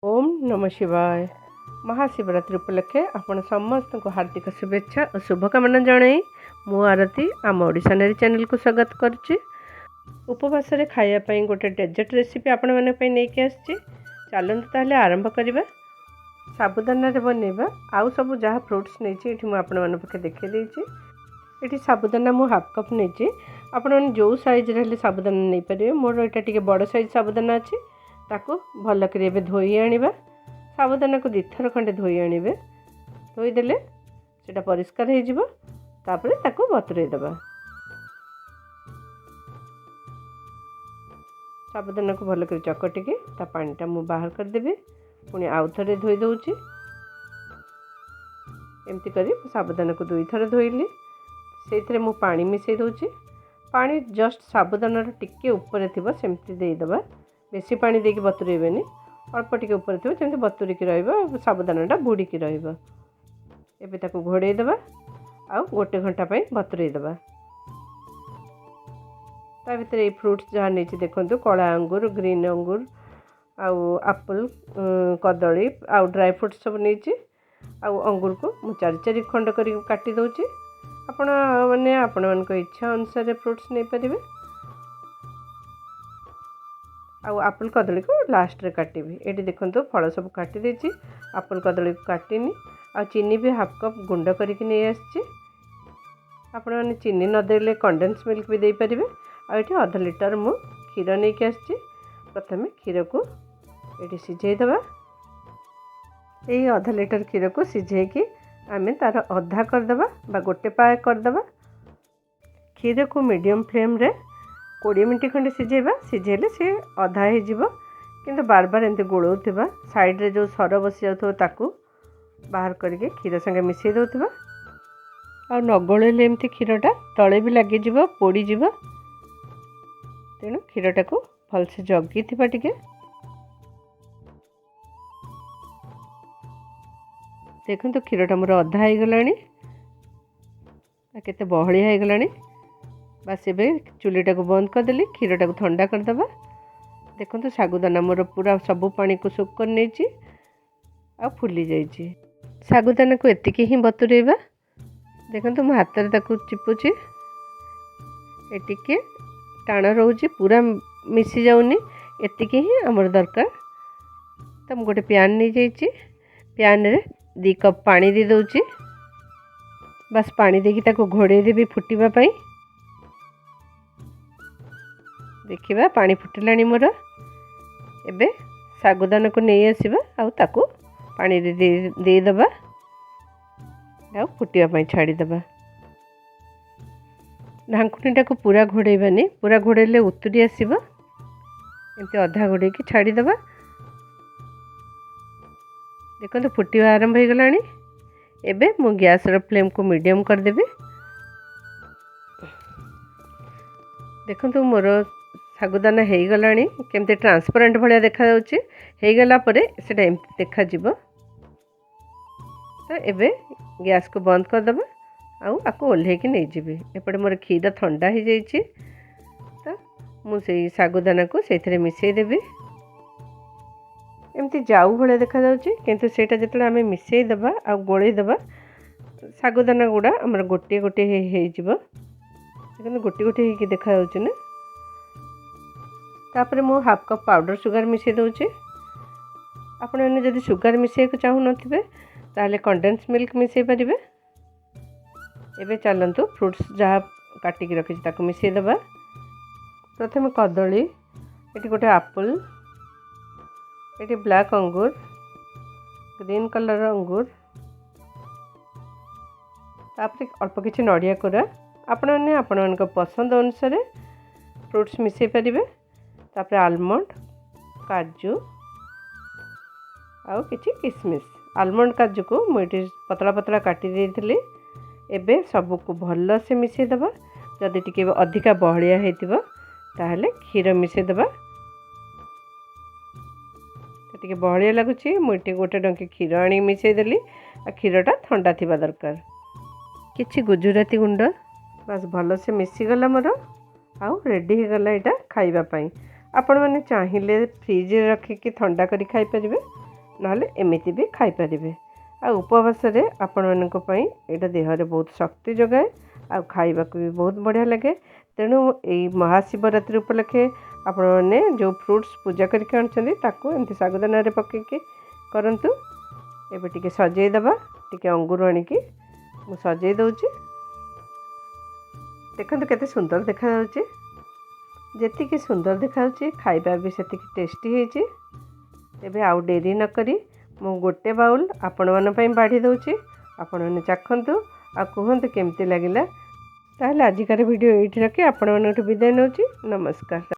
ओम नमः शिवाय। महाशिवरात्रि उपलक्षे आपण समस्त को हार्दिक शुभेच्छा और शुभकामना जणाई मु आरती आम ओडिशा नेरी चैनल को स्वागत करुच्ची। उपवास रे खाइबा गोटे डेजर्ट रेसिपी आपण माने पई नेकी आछी। चलंतु ताहले आरंभ करिबा। साबुदाना रे बनेबा आउ सब जहाँ फ्रूट्स नेची एठी मु आपण माने पखे देखै देछि। एठी साबुदाना मु हाफ कप नेची। आपण माने जो साइज रे साबुदाना नै परिबे। मोर एटा टिके बड़ साइज साबुदाना अछि। ताको भल कर धोई आनिबा। साबुदाना को दिथर खंडे धोई आनिबे। धोईदेले सेटा परिष्कार हो जिवो। तापरे ताको बतुरेई देबा। साबुदाना को भल कर चकटिके ता पानीटा मु बाहर कर देबे। पुणी आउ थरे धोई दउची। एमती करी साबुदाना को दुई थर धोइली। सेथिरे मु पानी मिसई दउची। पानी जस्ट साबुदाना टिके ऊपर थिबो सेमती देई देबा। बेसी पानी देकी बतुरेबेनी। अल्प टिके ऊपर थो जमी बतुरिकी रहा साबुदाना बुड़ीकी रहा। एबे ताको घोड़े देबा आउ गोटे घंटा पे बतुरे देबा। ता भीतर ये फ्रूट्स जहाँ नहीं देखो कला अंगूर ग्रीन अंगूर आउ एप्पल कदली आउ ड्राई फ्रूट्स सब नहीं। आउ अंगूर को मु चारि चारि खंड कर काटी दउची। आपण माने आपण मन को इच्छा अनुसार फ्रूट्स नहीं पारिबे। आउ एप्पल कदली को लास्ट रे काटिबी। एटी देखंतु फल सब काटी देछि। एप्पल कदली को काटिनी। आ चीनी भी हाफ कप गुंड करके नहीं आछि। आपण माने चीनी न देले कंडेंस मिल्क भी दे परिबे। आ एठी आधा लीटर मु क्षीर नै के आछि। प्रथमे क्षीर को एटी सिझेई दबा। एई आधा लीटर क्षीर को सिझेई कि आमे तार अधा कर दबा बा गोटे पाए कर दबा। क्षीर को मीडियम फ्लेम रे 20 मिनट खंडे सिझेबा। सिझेले सी अधा हो किंतु बार बार एमती गोलौथिबा। साइड रे जो सर बसी जाउथो ताकू बाहर करके क्षीर संगे मिसई दउथिबा। आ न गोलेले एमती क्षीरटा तळे भी लागि जिवो पोड़ी जिवो। तेणु क्षीरटा को भल से जगी थिबा टिके। देखंतु क्षीरटा मोर अधा हो गलानी। केते बहलिया हो गलानी। बस ए चुलीटा को बंद करदेली। क्षीरटा को ठंडा करदबा। देखो सागुदाना मोर पूरा सबू पानी को सुख कर नहीं आ फुली जाइए। सागुदाना को एतिकी ही बतुरेबा। देखो मो हाथ में चिपुची एटिके टाण रोचे पूरा मिसी जाऊनी। एतिकी ही आमर दरकार। तो मुझे गोटे प्यान नहीं जाइए। प्यान रे 2 कप पानी दे दउची। बस पानी देकी ताको घोड़े देबी फुटिबा पई। देखिबा पानी फुटिलानी मोर। एबे सागुदाना को नहीं आसीबा आउ ताको पानी दे दबा आउ फुटिया पई छाड़ी दबा। ढांकुनीटा को पूरा घोड़ेबानी। पूरा घोड़ेले उतरी आसीबा। एमती अधा घोड़े की छाड़ी दबा। देखो फुटिया आरंभ हो गलानी। एबे मु गैस रो फ्लेम को मीडियम कर देबी। देखो मोर सागुदाना हो गलानी। केमती ट्रांसपेरेंट भाया देखा जाउची। हो गला परे सेटा एमती देखा जिवो। तो एबे गैस को बंद कर दबा आउ आको ओल्हे की नहीं जिबे। एपटे मोर क्षीर ठंडा हो जाइए। तो मु सेई सागुदाना को सेथिरे मिसई देबी। एमती जाऊ भाया देखा जाउची किंतु सेटा जेतले आमे मिसई दबा आ गोळेई दबा सागुदाना गुडा हमर गोटे गोटे हे जिवो। देखो गोटे गोटे हे देखा जाउची ना। तापर मु हाफ कप पाउडर सुगर मिसई दउची। आपण मैंने जदि सुगर मिसई को चाहू नथिबे ताले कंडेंस मिल्क मिसई परिबे। एबे चलंतु फ्रूट्स जहाँ काटिक रखी ताको मिसई दबा। प्रथम कदली एटी गोटे एप्पल एटी ब्लैक अंगूर ग्रीन कलर अंगूर तापर अल्प किछि नड़िया कोरा। आपण मैंने आपण मन पसंद अनुसार फ्रूट्स मिसई परिबे। तापर आलमंड काजू आउ किछि किशमिश। आलमंड काजू को मुझे पतला पतला काटी देइथिली। एबे सबू को भल से मिसई दबा। जदि टिके अधिका बहलिया हेतिबो ताहले क्षीर मिसई दबा। तो टिके बहलिया लागुची मुझे गोटे डंकी क्षीर आनी मिसई देली। आ क्षीरटा ठंडा थिबा दरकार। किछि गुजराती गुंड बस भल से मिसी गला मोर आउ रेडी हो गला एटा खाइबा पई। आपण मैंने चाहिए फ्रिज रखिकी ठंडा करी खाई परिबे। नहले एमिति भी खाई परिबे। आ उपवास रे आपण मानक पई एटा देहरे बहुत शक्ति जोगाए आ खाइबाकू भी बहुत बढ़िया लगे। तेणु यही महाशिवरात्रि उपलक्षे आपण मैंने जो फ्रुट्स पूजा करके आनुछंती ताकू एमती सागुदाना रे पकेके करंतु। एबे टिके सजेई दबा, टिके अंगूर आनिकी मु सजेई दउची। देखंतु केते सुंदर देखा जाउची। जेतिकी सुंदर देखा जाउची खाइबा भी सेतिकी टेस्टी हेची। एबे आउ डेरी न करी मु गोटे बाउल आपण मन पई बाढ़ी दउची। आपण माने चाखंतु आ कहंतु केमती लागिला। ताहले आजिकार वीडियो एठी रखी आपण मानठु विदाय नउची। नमस्कार।